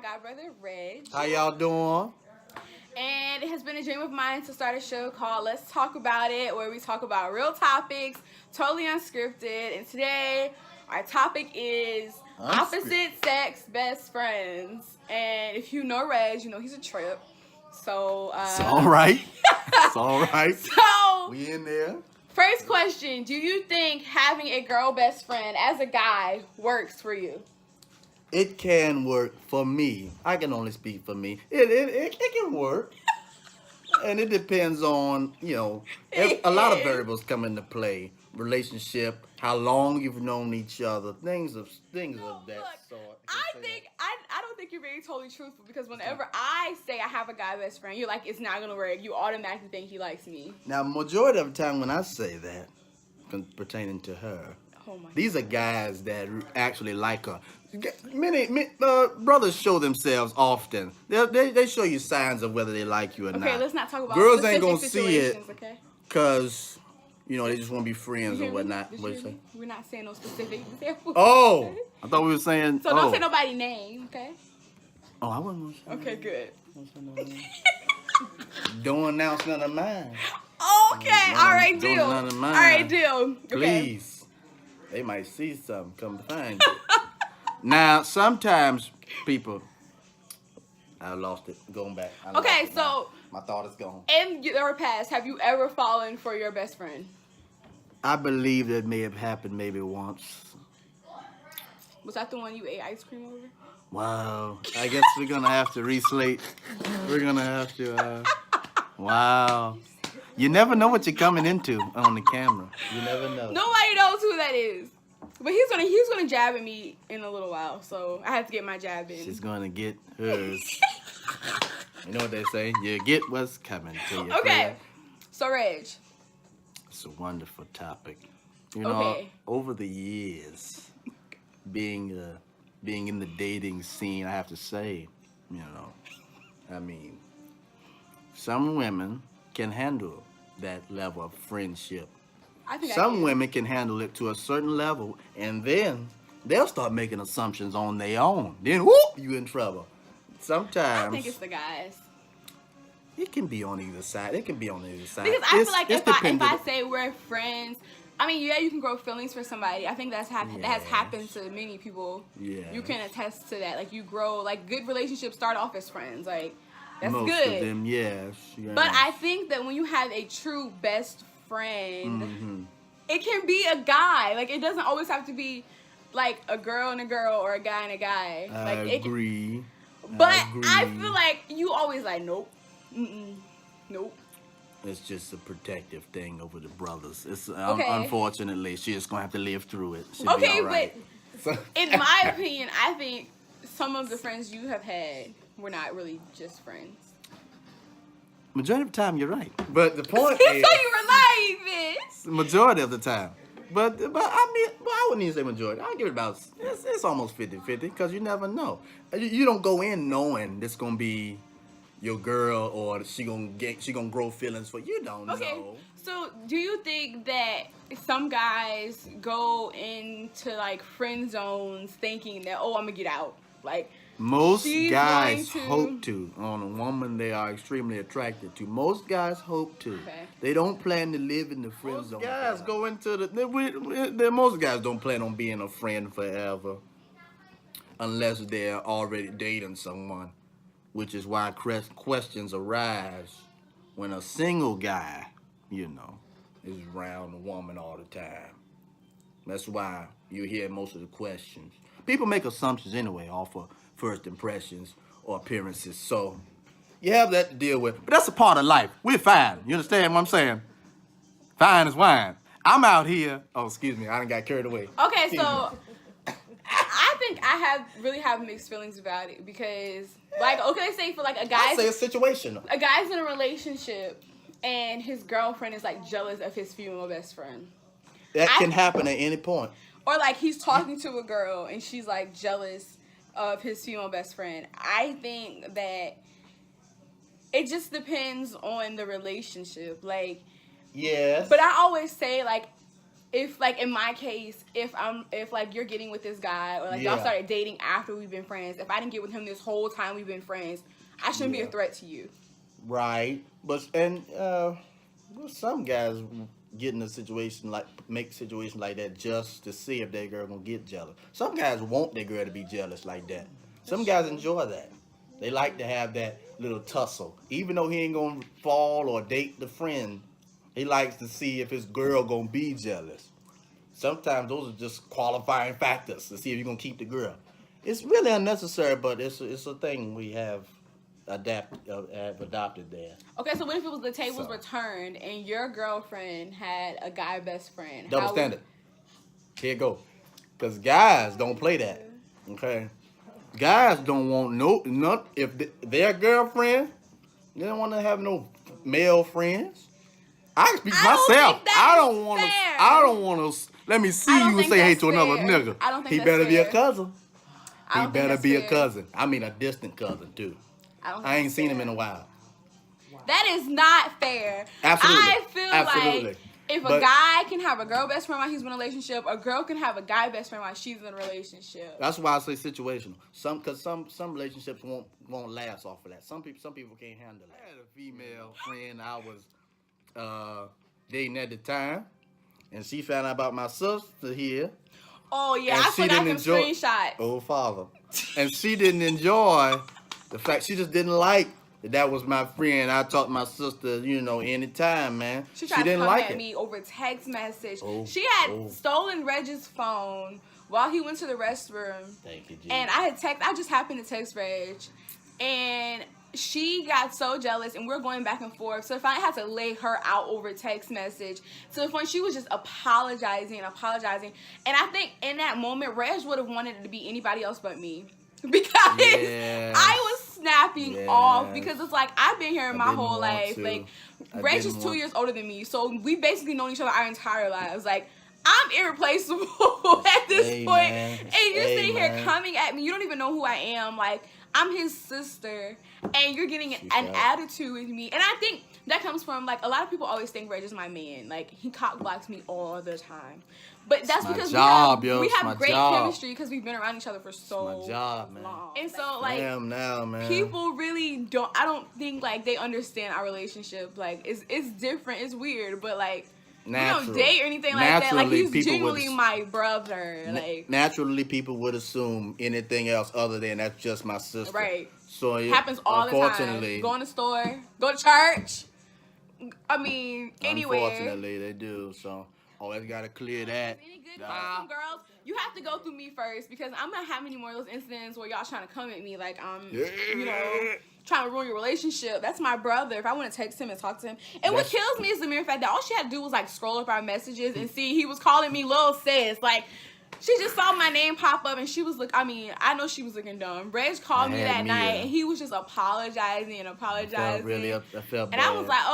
god brother, Reg. How y'all doing? And it has been a dream of mine to start a show called Let's Talk About It, where we talk about real topics, totally unscripted. And today, our topic is opposite sex best friends. And if you know Reg, you know he's a trip. So, it's all right. It's all right. So, we in there. First question, do you think having a girl best friend as a guy works for you? It can work for me. I can only speak for me. It can work. And it depends on, a lot of variables come into play. Relationship, how long you've known each other, things of that sort. I don't think you're being totally truthful, because whenever I say I have a guy best friend, you're like, it's not gonna work. You automatically think he likes me. Now, majority of the time when I say that, pertaining to her, these are guys that actually like her. Many brothers show themselves often. They show you signs of whether they like you or not. Okay, let's not talk about girls ain't gonna see it, okay? Cause they just want to be friends or whatnot. What you say? We're not saying no specific examples. Oh, I thought we were saying. So don't say nobody's name, okay? Oh, I wasn't. Okay, good. Don't announce none of mine. Okay, all right, deal. None of mine. All right, deal. Okay. Please, they might see something. Come find you. Now, sometimes people, I lost it. Going back. Okay, so my thought is gone. In your past, have you ever fallen for your best friend? I believe that may have happened maybe once. Was that the one you ate ice cream over? Wow. I guess we're gonna have to reslate. We're gonna have to. Wow. You never know what you're coming into on the camera. You never know. Nobody knows who that is. But he's gonna jab at me in a little while, so I have to get my jab in. She's gonna get hers. You know what they say? You get what's coming to you. Okay. So Reg. It's a wonderful topic. Over the years, being in the dating scene, I have to say, some women can handle that level of friendship. Some women can handle it to a certain level, and then they'll start making assumptions on their own. Then, whoop, you in trouble. Sometimes. I think it's the guys. It can be on either side. It can be on either side. Because I feel like if I say we're friends, you can grow feelings for somebody. I think that has happened to many people. Yeah. You can attest to that. Like, you grow, like, good relationships start off as friends. Like, that's Most good. Most of them, yes. But I think that when you have a true best friend, it can be a guy. Like, it doesn't always have to be like a girl and a girl or a guy and a guy. I agree. But I feel like you always like, nope. Nope. It's just a protective thing over the brothers. It's unfortunately, she's just gonna have to live through it. She'll be all right. But in my opinion, I think some of the friends you have had were not really just friends. Majority of the time, you're right. But the point is, so you were lying, bitch. Majority of the time. But I wouldn't even say majority. I'll give it about, it's almost 50-50, because you never know. You don't go in knowing it's gonna be your girl or she gonna grow feelings for you. Don't know. So do you think that some guys go into like friend zones thinking that, I'm gonna get out? Like, most guys hope to on a woman they are extremely attracted to. Most guys hope to. Okay. They don't plan to live in the friend zone. Guys go into most guys don't plan on being a friend forever, unless they're already dating someone, which is why questions arise when a single guy, is around a woman all the time. That's why you hear most of the questions. People make assumptions anyway off of first impressions or appearances, so you have that to deal with. But that's a part of life. We're fine. You understand what I'm saying? Fine as wine. I'm out here. Oh, excuse me. I done got carried away. Okay, so I think I really have mixed feelings about it, because, like, say for like a guy. I say it's situational. A guy's in a relationship and his girlfriend is like jealous of his female best friend. That can happen at any point. Or like he's talking to a girl and she's like jealous of his female best friend. I think that it just depends on the relationship. Like, yes. But I always say, like, if like in my case, if like you're getting with this guy or like y'all started dating after we've been friends, if I didn't get with him this whole time we've been friends, I shouldn't be a threat to you. Right. But some guys get in a situation make situations like that just to see if their girl gonna get jealous. Some guys want their girl to be jealous like that. Some guys enjoy that. They like to have that little tussle. Even though he ain't gonna fall or date the friend, he likes to see if his girl gonna be jealous. Sometimes those are just qualifying factors to see if you're gonna keep the girl. It's really unnecessary, but it's a thing we have adopted there. Okay, so what if it was the tables were turned and your girlfriend had a guy best friend? Double standard. Here you go. Because guys don't play that. Okay? Guys don't want if their girlfriend, they don't want to have no male friends. I can speak myself. I don't want to. Let me see you say hey to another nigga. I don't think he that's better fair. Be a cousin. He better be a cousin. I mean a distant cousin too. I ain't seen him in a while. That is not fair. Absolutely. I feel like if a guy can have a girl best friend while he's in a relationship, a girl can have a guy best friend while she's in a relationship. That's why I say situational. Some relationships won't last off of that. Some people can't handle that. I had a female friend I was dating at the time, and she found out about my sister here. Oh yeah, I saw that screenshot. Oh father, and she didn't enjoy the fact she just didn't like that was my friend. I talked to my sister, anytime, man. She tried to come at me over text message. She had stolen Reg's phone while he went to the restroom. Thank you, G. And I just happened to text Reg. And she got so jealous, and we're going back and forth. So if I had to lay her out over text message, to the point she was just apologizing. And I think in that moment, Reg would have wanted it to be anybody else but me. Because I was snapping off because it's like I've been here my whole life. Like Reg is 2 years older than me, so we basically known each other our entire lives. Like I'm irreplaceable at this point, and you're sitting here coming at me. You don't even know who I am. Like I'm his sister, and you're getting an attitude with me. And I think that comes from like a lot of people always think Reg is my man. Like he cock blocks me all the time. But that's because we have great chemistry because we've been around each other for so long. And so like now, man. People really don't. I don't think like they understand our relationship. Like it's different. It's weird, but like we don't date or anything like that. Like he's genuinely my brother. Like naturally, people would assume anything else other than that's just my sister. Right. So it happens all the time. Go in the store. Go to church. I mean, anywhere. Unfortunately, they do. So. Always gotta clear that. Any good girls, you have to go through me first because I'm not having any more of those incidents where y'all trying to come at me like I'm, trying to ruin your relationship. That's my brother. If I want to text him and talk to him, and what kills me is the mere fact that all she had to do was like scroll up our messages and see he was calling me Lil Sis. Like she just saw my name pop up and she was I know she was looking dumb. Reg called me that night and he was just apologizing. I felt bad. And I was like,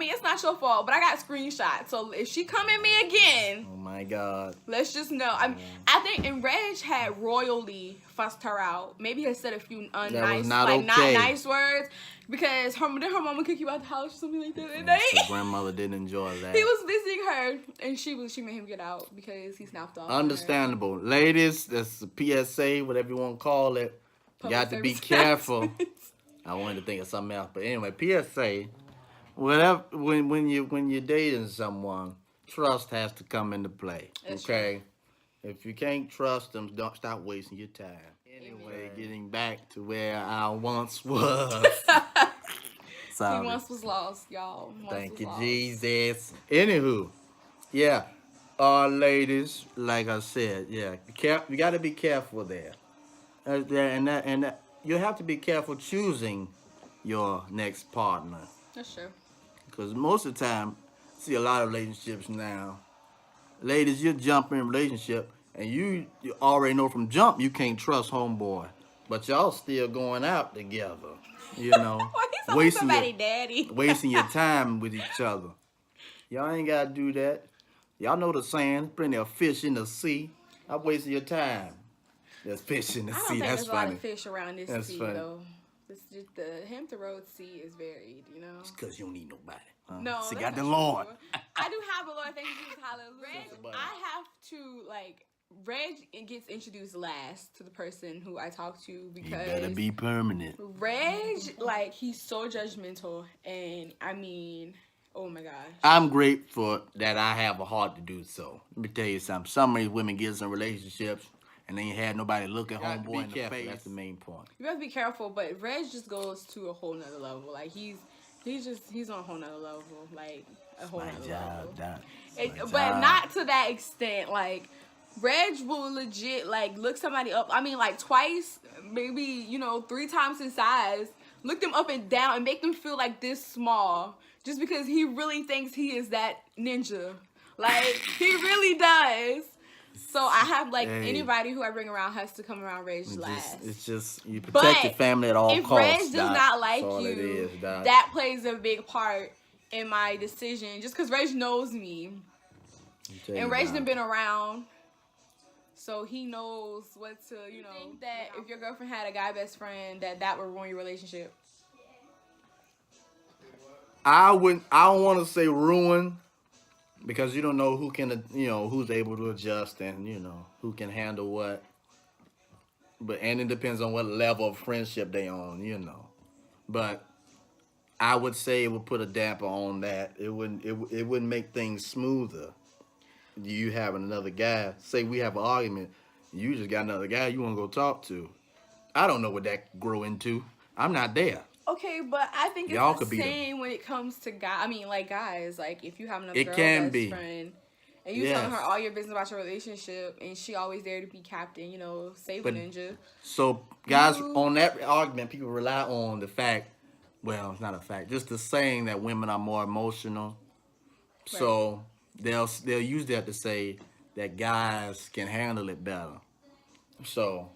it's not your fault, but I got screenshots. So if she come at me again, oh my God, let's just know. I think, and Reg had royally fussed her out. Maybe he said a few not nice words. Because her mama kick you out the house or something like that at night. His grandmother didn't enjoy that. He was visiting her, and she made him get out because he snapped off. Understandable. Ladies, that's a PSA, whatever you want to call it. You got to be careful. I wanted to think of something else. But anyway, PSA, whatever, when you're dating someone, trust has to come into play. That's okay? True. If you can't trust them, don't stop wasting your time. Anyway, getting back to where I once was. He once was lost, y'all. Thank you, Jesus. Anywho, ladies, like I said, you got to be careful there. And you have to be careful choosing your next partner. That's true. Because most of the time, I see a lot of relationships now. Ladies, you jump in a relationship. And you already know from jump you can't trust homeboy, but y'all still going out together, wasting your time with each other. Y'all ain't gotta do that. Y'all know the saying, plenty of fish in the sea. I'm wasting your time. There's fish in the sea. That's That's funny. There's a lot of fish around this sea, though. the Hampton Roads sea is varied, you know. It's because you don't need nobody. No, she that's got the not Lord. true. I do have a Lord. Thank you, hallelujah. I have to like. Reg gets introduced last to the person who I talk to because you better be permanent. Reg, like, he's so judgmental, and I mean, oh my gosh. I'm grateful that I have a heart to do so. Let me tell you something. Some of these women get in relationships and they ain't had nobody look at homeboy in the face. That's the main point. You have to be careful, but Reg just goes to a whole nother level. Like he's on a whole nother level, like a whole nother level. But not to that extent, like. Reg will legit, like, look somebody up. I mean, like, twice, maybe, you know, 3 times his size. Look them up and down and make them feel like this small. Just because he really thinks he is that ninja. Like, he really does. So I have, like, anybody who I bring around has to come around Reg last. It's just, you protect your family at all costs. If Reg does not like you, that plays a big part in my decision. Just because Reg knows me. And Reg done been around. So he knows what to, you know. Think that if your girlfriend had a guy best friend, that would ruin your relationship? I don't want to say ruin, because you don't know who can, you know, who's able to adjust and, you know, who can handle what. And it depends on what level of friendship they on, you know. But I would say it would put a damper on that. It wouldn't make things smoother. You having another guy, say we have an argument, you just got another guy you want to go talk to. I don't know what that grow into. I'm not there. Okay, but I think it's the same when it comes to guys. I mean, like guys, like if you have another girl best friend and you telling her all your business about your relationship and she always there to be captain, you know, save a ninja. So guys, on that argument, people rely on the fact, well, it's not a fact, just the saying that women are more emotional. Right. So they'll use that to say that guys can handle it better. So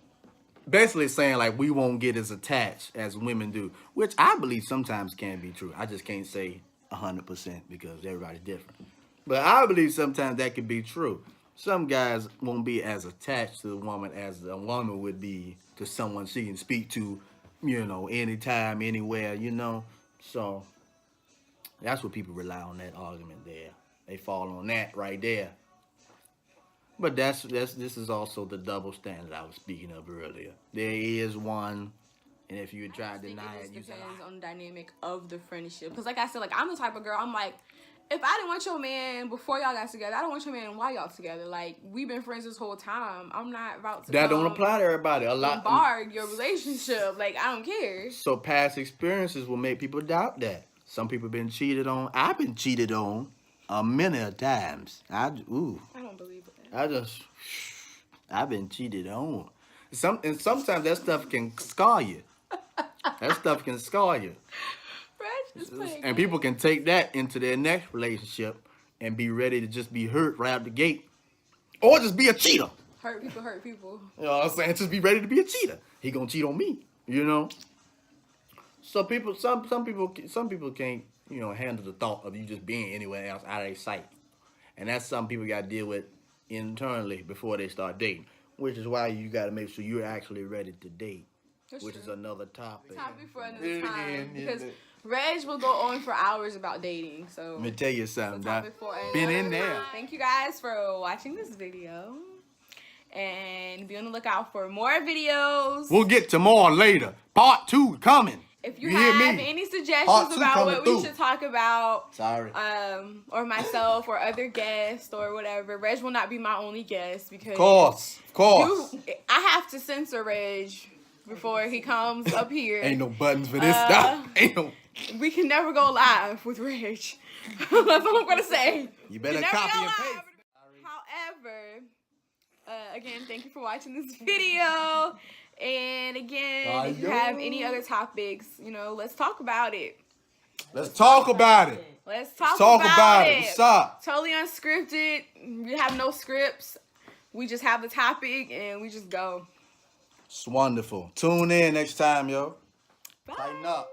basically saying like we won't get as attached as women do, which I believe sometimes can be true. I just can't say 100% because everybody's different. But I believe sometimes that could be true. Some guys won't be as attached to the woman as a woman would be to someone she can speak to, you know, anytime, anywhere, you know. So that's what people rely on, that argument there. They fall on that right there. But this is also the double standard I was speaking of earlier. There is one, and if you try to deny it, depends on the dynamic of the friendship. Because like I said, like I'm the type of girl, I'm like, if I didn't want your man before y'all got together, I don't want your man while y'all together. Like, we've been friends this whole time. I'm not about to that don't apply to everybody. A lot bombard your relationship. Like, I don't care. So past experiences will make people doubt that. Some people been cheated on. I've been cheated on many a times. I don't believe it. I've been cheated on. And sometimes that stuff can scar you. That stuff can scar you. And people can take that into their next relationship and be ready to just be hurt right out the gate. Or just be a cheater. Hurt people. You know what I'm saying? Just be ready to be a cheater. He gonna cheat on me, you know? So some people can't, you know, handle the thought of you just being anywhere else out of their sight. And that's something people got to deal with internally before they start dating. Which is why you got to make sure you're actually ready to date. Which is another topic. Topic for another time. Because Reg will go on for hours about dating. So let me tell you something. Been in there. Thank you guys for watching this video. And be on the lookout for more videos. We'll get to more later. Part 2 coming. If you have any suggestions about what we should talk about, or myself or other guests or whatever, Reg will not be my only guest because of course. I have to censor Reg before he comes up here. Ain't no buttons for this. Ain't no. We can never go live with Reg. That's all I'm gonna say. You better copy and paste. However, again, thank you for watching this video. And again, if you have any other topics, you know, let's talk about it. Let's talk about it. Let's talk about it. What's up? Totally unscripted. We have no scripts. We just have the topic and we just go. It's wonderful. Tune in next time, yo. Bye. Tighten up.